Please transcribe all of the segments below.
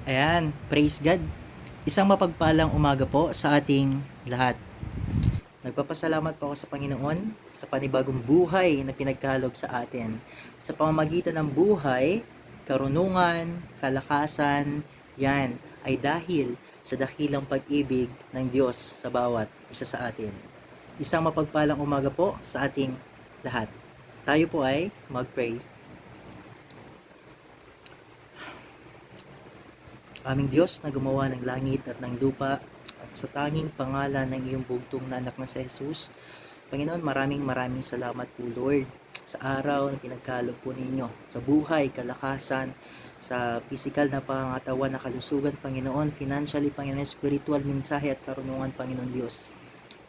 Ayan, praise God. Isang mapagpalang umaga po sa ating lahat. Nagpapasalamat po ako sa Panginoon sa panibagong buhay na pinagkaloob sa atin. Sa pamamagitan ng buhay, karunungan, kalakasan, yan ay dahil sa dakilang pag-ibig ng Diyos sa bawat isa sa atin. Isang mapagpalang umaga po sa ating lahat. Tayo po ay mag-pray. Aming Diyos na gumawa ng langit at ng lupa at sa tanging pangalan ng iyong bugtong na anak na si Jesus, Panginoon, maraming salamat po Lord sa araw na pinagkaloob po ninyo, sa buhay, kalakasan, sa physical na pangatawan na kalusugan, Panginoon, financially, Panginoon, spiritual, mensahe at karunungan, Panginoon Diyos.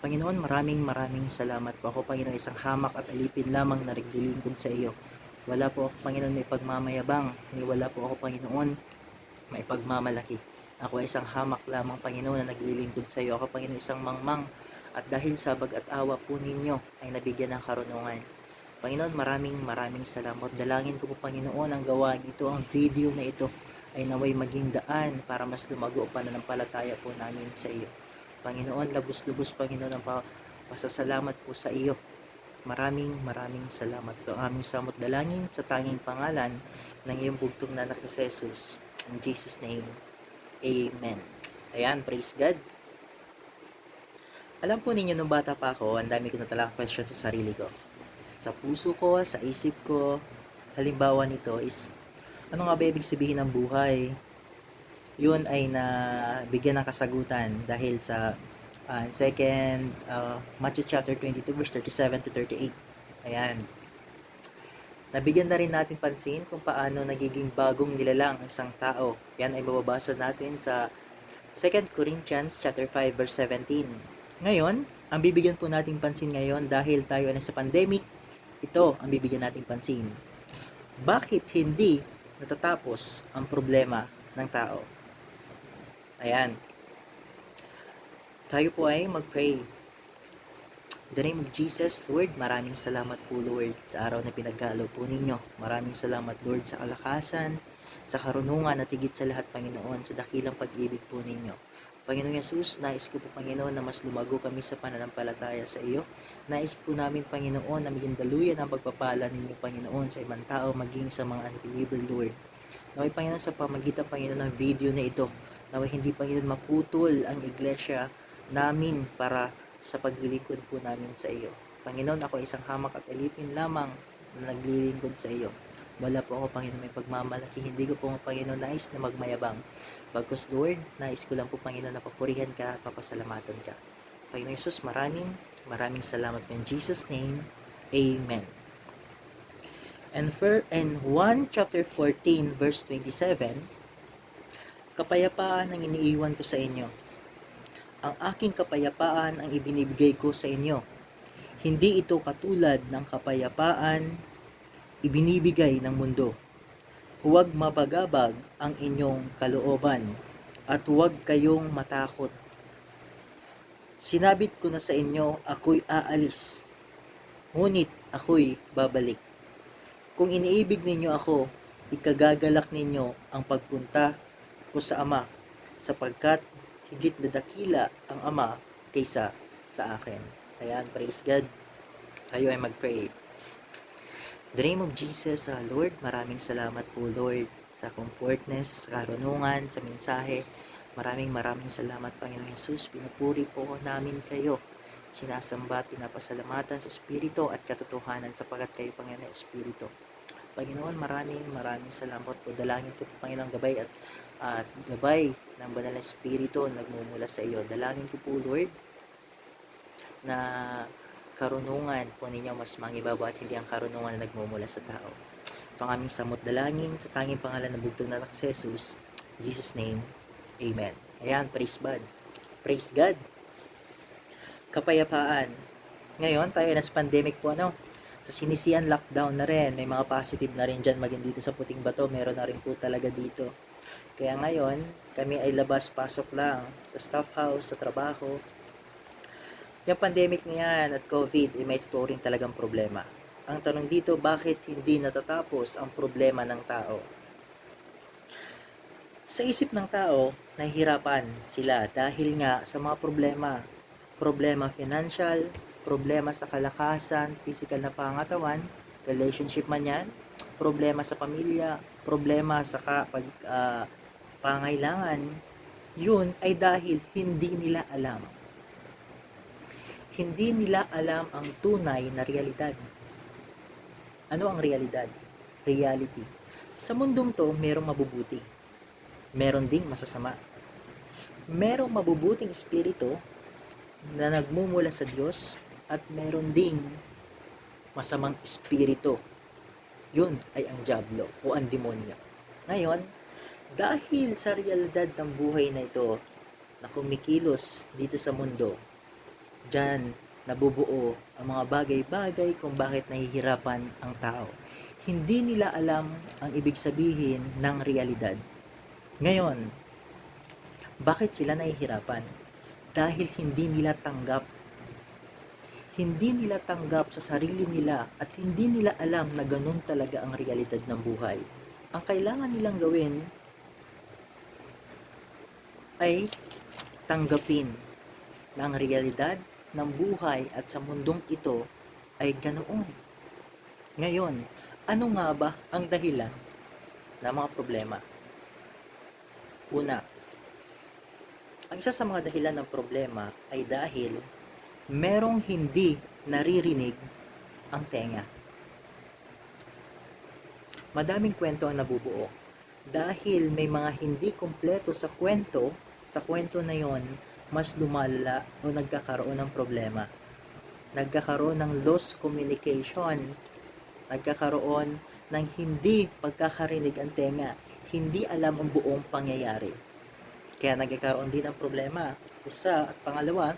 Panginoon, maraming salamat po ako, Panginoon, isang hamak at alipin lamang na naglilingkod sa iyo. Wala po ako, Panginoon, may pagmamayabang, wala po ako, Panginoon, may pagmamalaki. Ako ay isang hamak lamang, Panginoon, na naglilingkod sa iyo. Ako, Panginoon, isang mangmang. At dahil sa bag at awa po ninyo ay nabigyan ng karunungan. Panginoon, maraming salamat. Dalangin ko po, Panginoon, ang gawa nito, ang video na ito ay naway maging daan para mas lumago ang pananampalataya po namin sa iyo. Panginoon, labos-lubos, Panginoon, ang pasasalamat po sa iyo. Maraming salamat po. Aming samot dalangin sa tanging pangalan ng iyong bugtong na anak ni Jesus. In Jesus' name, Amen. Ayan, praise God. Alam po ninyo, nung bata pa ako, ang dami ko na talagang question sa sarili ko. Sa puso ko, sa isip ko, halimbawa nito is, ano nga ba ibig sabihin ng buhay? Yun ay nabigyan ng kasagutan dahil sa Matthew chapter 22 verse 37 to 38. Ayan. Nabigyan na rin natin pansin kung paano nagiging bagong nilalang ang isang tao. Yan ay mababasa natin sa 2 Corinthians chapter 5 verse 17. Ngayon, ang bibigyan po natin pansin ngayon dahil tayo ay nasa pandemic, ito ang bibigyan natin pansin. Bakit hindi natatapos ang problema ng tao? Ayan. Tayo po ay mag-pray. In the name of Jesus, Lord, maraming salamat po, Lord, sa araw na pinagkaloob po ninyo. Maraming salamat, Lord, sa kalakasan, sa karunungan at higit sa lahat, Panginoon, sa dakilang pag-ibig po ninyo. Panginoon Jesus, nais ko po, Panginoon, na mas lumago kami sa pananampalataya sa iyo. Nais po namin, Panginoon, na maging daluyan ang pagpapala ninyo, Panginoon, sa ibang tao, maging sa mga unbeliever, Lord. Naway, Panginoon, sa pamagitan, Panginoon, ng video na ito, naway hindi, Panginoon, maputol ang iglesia namin para sa paglilingkod po namin sa iyo. Panginoon, ako ay isang hamak at alipin lamang na naglilingkod sa iyo. Wala po ako, Panginoon, may pagmamalaki. Hindi ko po, Panginoon, nais na magmayabang. Bagkus, Lord, nais ko lang po, Panginoon, na papurihan ka at papasalamatan ka. Panginoon Jesus, maraming salamat in Jesus' name. Amen. And 1 chapter 14 verse 27, kapayapaan ang iniiwan ko sa inyo. Ang aking kapayapaan ang ibinibigay ko sa inyo. Hindi ito katulad ng kapayapaan ibinibigay ng mundo. Huwag mabagabag ang inyong kalooban at huwag kayong matakot. Sinabit ko na sa inyo, ako'y aalis, ngunit ako'y babalik. Kung iniibig ninyo ako, ikagagalak ninyo ang pagpunta ko sa Ama, sapagkat higit na dakila ang Ama kaysa sa akin. Ayan, praise God. Tayo ay mag-pray. In the name of Jesus, Lord, maraming salamat po, Lord, sa comfortness, sa karunungan, sa mensahe. Maraming salamat, Panginoon Jesus. Pinupuri po namin kayo. Sinasamba, pinapasalamatan sa Espiritu at katotohanan sapagkat kayo, Panginoon, Espiritu. Panginoon, maraming salamat po. Dalangin ko po, Panginoon, gabay at gabay ng banal na Espiritu na nagmumula sa iyo. Dalangin ko po, Lord, na karunungan po ninyo mas mangibabaw at hindi ang karunungan na nagmumula sa tao. Ito ang aming samot dalangin sa tanging pangalan ng bugtong na anak si Jesus. In Jesus' name, Amen. Ayan, praise God. Praise God. Kapayapaan. Ngayon, tayo na sa pandemic po, ano? Sa sinisian lockdown na rin. May mga positive na rin dyan. Maging dito sa Puting Bato, meron na rin po talaga dito. Kaya ngayon, kami ay labas-pasok lang sa staff house, sa trabaho. Yung pandemic na yan at COVID, may tuturing talagang problema. Ang tanong dito, bakit hindi natatapos ang problema ng tao? Sa isip ng tao, nahihirapan sila dahil nga sa mga problema. Problema financial, problema sa kalakasan, physical na pangatawan, relationship man yan, problema sa pamilya, problema sa pangailangan, yun ay dahil hindi nila alam. Hindi nila alam ang tunay na realidad. Ano ang realidad? Reality. Sa mundong to, merong mabubuti. Meron ding masasama. Merong mabubuting espiritu na nagmumula sa Diyos at meron ding masamang espiritu. Yun ay ang diablo o ang demonyo. Ngayon, dahil sa realidad ng buhay na ito na kumikilos dito sa mundo, dyan nabubuo ang mga bagay-bagay kung bakit nahihirapan ang tao. Hindi nila alam ang ibig sabihin ng realidad. Ngayon, bakit sila nahihirapan? Dahil hindi nila tanggap. Hindi nila tanggap sa sarili nila at hindi nila alam na ganun talaga ang realidad ng buhay. Ang kailangan nilang gawin ay tanggapin na ang realidad ng buhay at sa mundong ito ay ganoon. Ngayon, ano nga ba ang dahilan ng mga problema? Una, ang isa sa mga dahilan ng problema ay dahil merong hindi naririnig ang tenga. Madaming kwento ang nabubuo. Dahil may mga hindi kumpleto sa kwento na yon, mas lumala o nagkakaroon ng problema. Nagkakaroon ng lost communication. Nagkakaroon ng hindi pagkakarinig ang tenga. Hindi alam ang buong pangyayari. Kaya nagkakaroon din ng problema. Isa at pangalawa,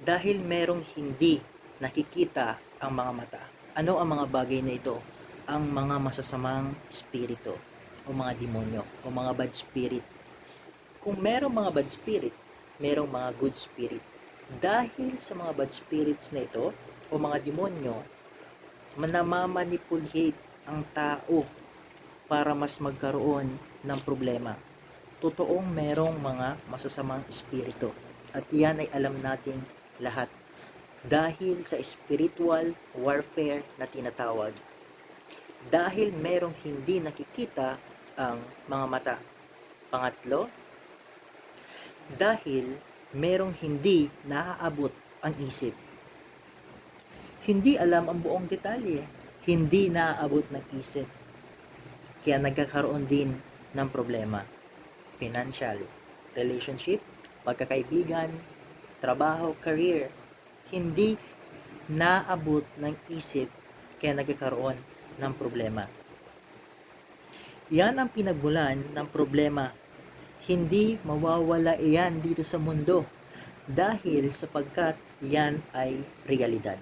dahil merong hindi nakikita ang mga mata. Ano ang mga bagay na ito? Ang mga masasamang espiritu o mga demonyo o mga bad spirit. Kung merong mga bad spirit, merong mga good spirit. Dahil sa mga bad spirits na ito o mga demonyo, namamanipulate ang tao para mas magkaroon ng problema. Totoong merong mga masasamang espiritu. At yan ay alam nating lahat. Dahil sa spiritual warfare na tinatawag. Dahil merong hindi nakikita ang mga mata. Pangatlo, dahil merong hindi naaabot ang isip. Hindi alam ang buong detalye. Hindi naaabot ng isip. Kaya nagkakaroon din ng problema. Financial, relationship, pagkakaibigan, trabaho, career. Hindi naabot ng isip kaya nagkakaroon ng problema. Yan ang pinagmulan ng problema. Hindi mawawala iyan dito sa mundo dahil sapagkat yan ay realidad.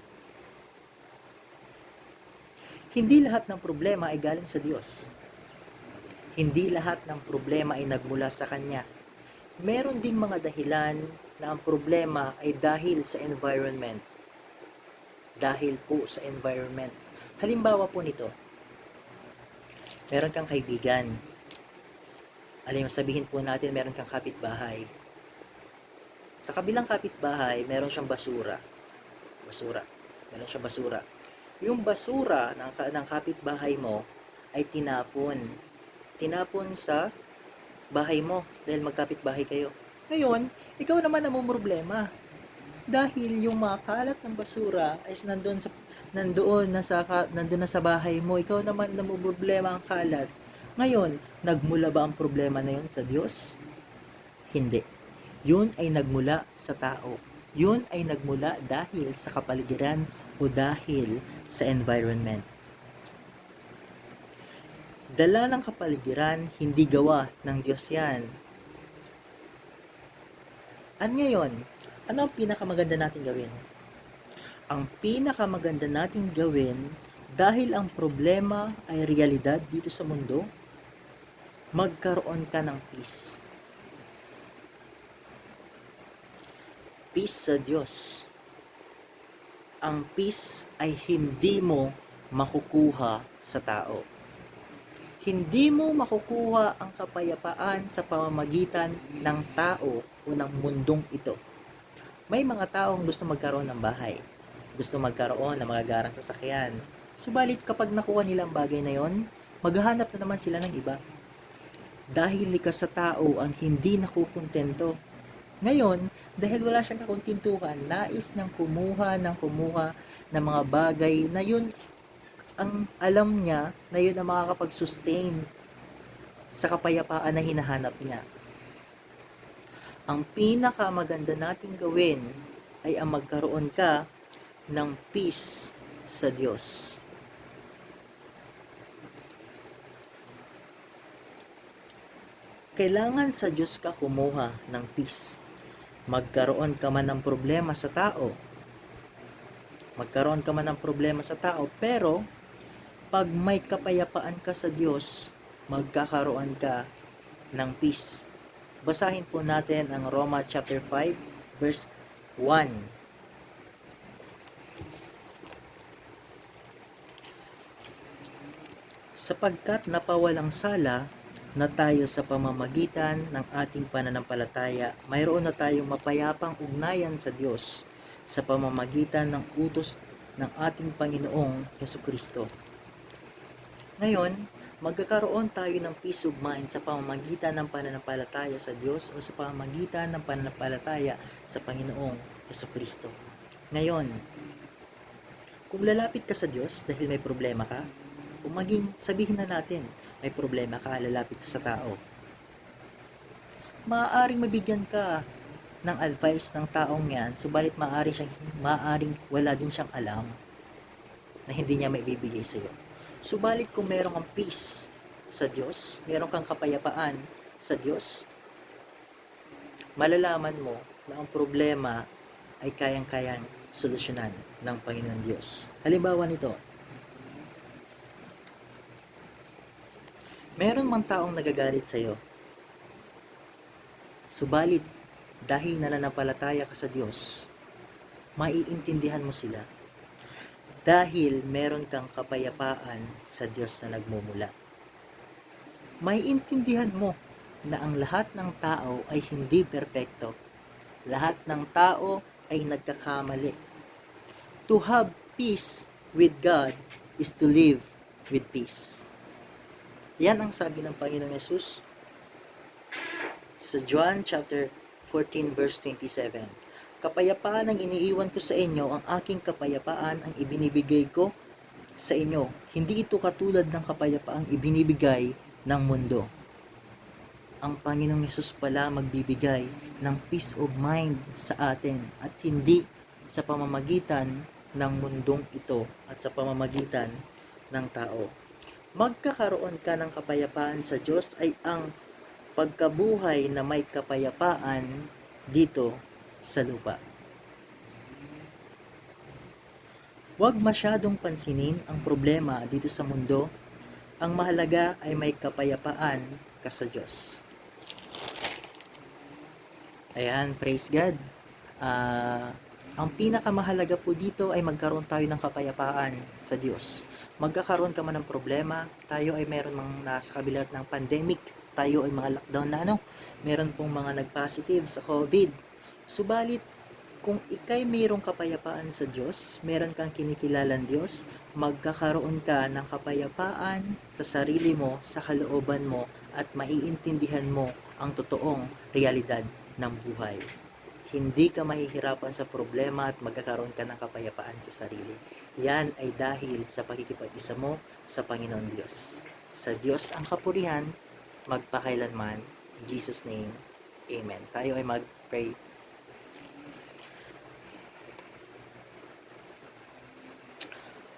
Hindi lahat ng problema ay galing sa Diyos. Hindi lahat ng problema ay nagmula sa Kanya. Meron ding mga dahilan na ang problema ay dahil sa environment. Dahil po sa environment. Halimbawa po nito, meron kang kaibigan. Sabihin po natin meron kang kapitbahay. Sa kabilang kapitbahay, meron siyang basura. Meron siyang basura. Yung basura ng kapitbahay mo ay tinapon. Tinapon sa bahay mo dahil magkapitbahay kayo. Ngayon, ikaw naman ang problema. Dahil yung mga kalat ng basura ay nandoon na sa bahay mo, ikaw naman na problema ang kalat. Ngayon, nagmula ba ang problema na yun sa Diyos? Hindi. Yun ay nagmula sa tao. Yun ay nagmula dahil sa kapaligiran o dahil sa environment. Dala ng kapaligiran, hindi gawa ng Diyos yan. At ngayon, ano ang pinakamaganda natin gawin? Ang pinakamaganda natin gawin, dahil ang problema ay realidad dito sa mundo, magkaroon ka ng peace. Peace sa Diyos. Ang peace ay hindi mo makukuha sa tao. Hindi mo makukuha ang kapayapaan sa pamamagitan ng tao o ng mundong ito. May mga taong gusto magkaroon ng bahay, gusto magkaroon ng mga garang sasakyan. Subalit kapag nakuha nilang bagay na yon, maghahanap na naman sila ng iba. Dahil likas sa tao ang hindi nakukontento. Ngayon, dahil wala siyang kakuntintuhan, nais niyang kumuha ng mga bagay na yun ang alam niya na yun ang makakapag-sustain sa kapayapaan na hinahanap niya. Ang pinakamaganda nating gawin ay ang magkaroon ka ng peace sa Diyos. Kailangan sa Diyos ka kumuha ng peace. Magkaroon ka man ng problema sa tao, pero pag may kapayapaan ka sa Diyos, magkakaroon ka ng peace. Basahin po natin ang Roma chapter 5 verse 1. Sapagkat napawalang sala na tayo sa pamamagitan ng ating pananampalataya, mayroon na tayong mapayapang ugnayan sa Diyos sa pamamagitan ng utos ng ating Panginoong Jesucristo. Ngayon, magkakaroon tayo ng peace of mind sa pamamagitan ng pananampalataya sa Diyos o sa pamamagitan ng pananampalataya sa Panginoong Jesucristo. Ngayon, kung lalapit ka sa Diyos dahil may problema ka, o maging sabihin na natin, may problema ka, lalapit ka sa tao, maaaring mabigyan ka ng advice ng taong yan, subalit maaaring wala din siyang alam na hindi niya maibibigay sa iyo. Subalit kung meron kang peace sa Diyos, meron kang kapayapaan sa Diyos, malalaman mo na ang problema ay kayang-kayang solusyonan ng Panginoon Diyos. Halimbawa nito, meron mang taong nagagalit sa iyo, subalit dahil nananampalataya ka sa Diyos, maiintindihan mo sila dahil meron kang kapayapaan sa Diyos na nagmumula. Maiintindihan mo na ang lahat ng tao ay hindi perpekto. Lahat ng tao ay nagkakamali. To have peace with God is to live with peace. Yan ang sabi ng Panginoong Yesus sa John chapter 14 verse 27. Kapayapaan ang iniiwan ko sa inyo, ang aking kapayapaan ang ibinibigay ko sa inyo. Hindi ito katulad ng kapayapaang ibinibigay ng mundo. Ang Panginoong Yesus pala magbibigay ng peace of mind sa atin at hindi sa pamamagitan ng mundong ito at sa pamamagitan ng tao. Magkakaroon ka ng kapayapaan sa Diyos ay ang pagkabuhay na may kapayapaan dito sa lupa. Huwag masyadong pansinin ang problema dito sa mundo. Ang mahalaga ay may kapayapaan ka sa Diyos. Ayan, praise God. Ang pinakamahalaga po dito ay magkaroon tayo ng kapayapaan sa Diyos. Magkakaroon ka man ng problema, tayo ay meron nasa kabila ng pandemic, tayo ay mga lockdown na meron pong mga nag-positive sa COVID. Subalit, kung ikay mayroong kapayapaan sa Diyos, meron kang kinikilalang Diyos, magkakaroon ka ng kapayapaan sa sarili mo, sa kalooban mo, at maiintindihan mo ang totoong realidad ng buhay. Hindi ka mahihirapan sa problema at magkakaroon ka ng kapayapaan sa sarili. Yan ay dahil sa pakikipag-isa mo sa Panginoon Diyos. Sa Diyos ang kapurihan, magpakailanman. In Jesus' name, Amen. Tayo ay mag-pray.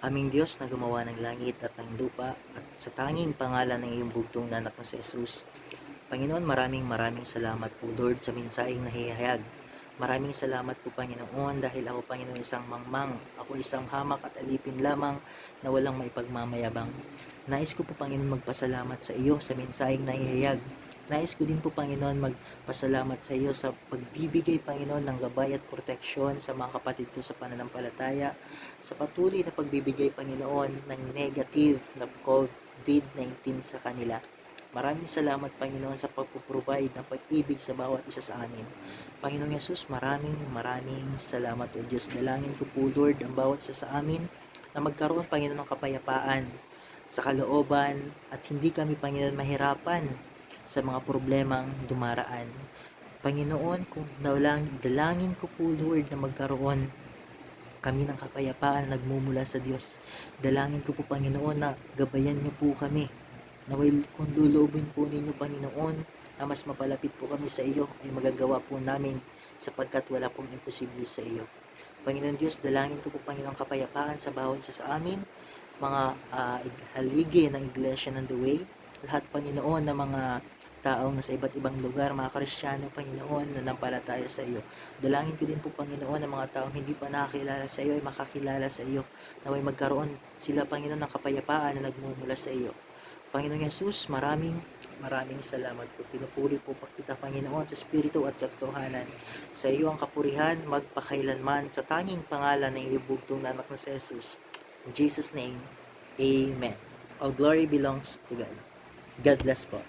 Aming Diyos na gumawa ng langit at ng lupa at sa tanging pangalan ng iyong bugtong na anak na si Jesus. Panginoon, maraming salamat po, Lord, sa mensaheng nahihayag. Maraming salamat po, Panginoon, dahil ako, Panginoon, isang mangmang. Ako isang hamak at alipin lamang na walang maipagmamayabang. Nais ko po, Panginoon, magpasalamat sa iyo sa mensaheng nahihayag. Nais ko din po, Panginoon, magpasalamat sa iyo sa pagbibigay, Panginoon, ng gabay at proteksyon sa mga kapatid ko sa pananampalataya, sa patuloy na pagbibigay, Panginoon, ng negative na COVID-19 sa kanila. Maraming salamat, Panginoon, sa pagpuprovide ng pag-ibig sa bawat isa sa amin. Panginoong Yesus, maraming salamat, O Diyos. Dalangin ko po, Lord, ang bawat isa sa amin na magkaroon, Panginoon, ng kapayapaan sa kalooban at hindi kami, Panginoon, mahirapan sa mga problemang dumaraan. Panginoon, kung dalangin ko po, Lord, na magkaroon kami ng kapayapaan na nagmumula sa Diyos. Dalangin ko po, Panginoon, na gabayan niyo po kami. Naway kung lulubin po ninyo, Panginoon, na mas mapalapit po kami sa iyo, ay magagawa po namin sapagkat wala pong imposible sa iyo. Panginoon Diyos, dalangin ko po, Panginoon, kapayapaan sa bawat isa sa amin, mga haligi ng Iglesia ng The Way, lahat, Panginoon, na mga taong nasa iba't ibang lugar, mga Kristiyano, Panginoon, na nampalataya sa iyo. Dalangin ko din po, Panginoon, ng mga taong hindi pa nakakilala sa iyo ay makakilala sa iyo, naway magkaroon sila, Panginoon, ng kapayapaan na nagmumula sa iyo. Panginoong Yesus, maraming salamat po. Pinupuri po pa kita, Panginoon, sa Espiritu at katotohanan. Sa iyo ang kapurihan, magpakailanman, sa tanging pangalan ng iyong bugtong na anak na si Jesus. In Jesus' name, Amen. All glory belongs to God. God bless po.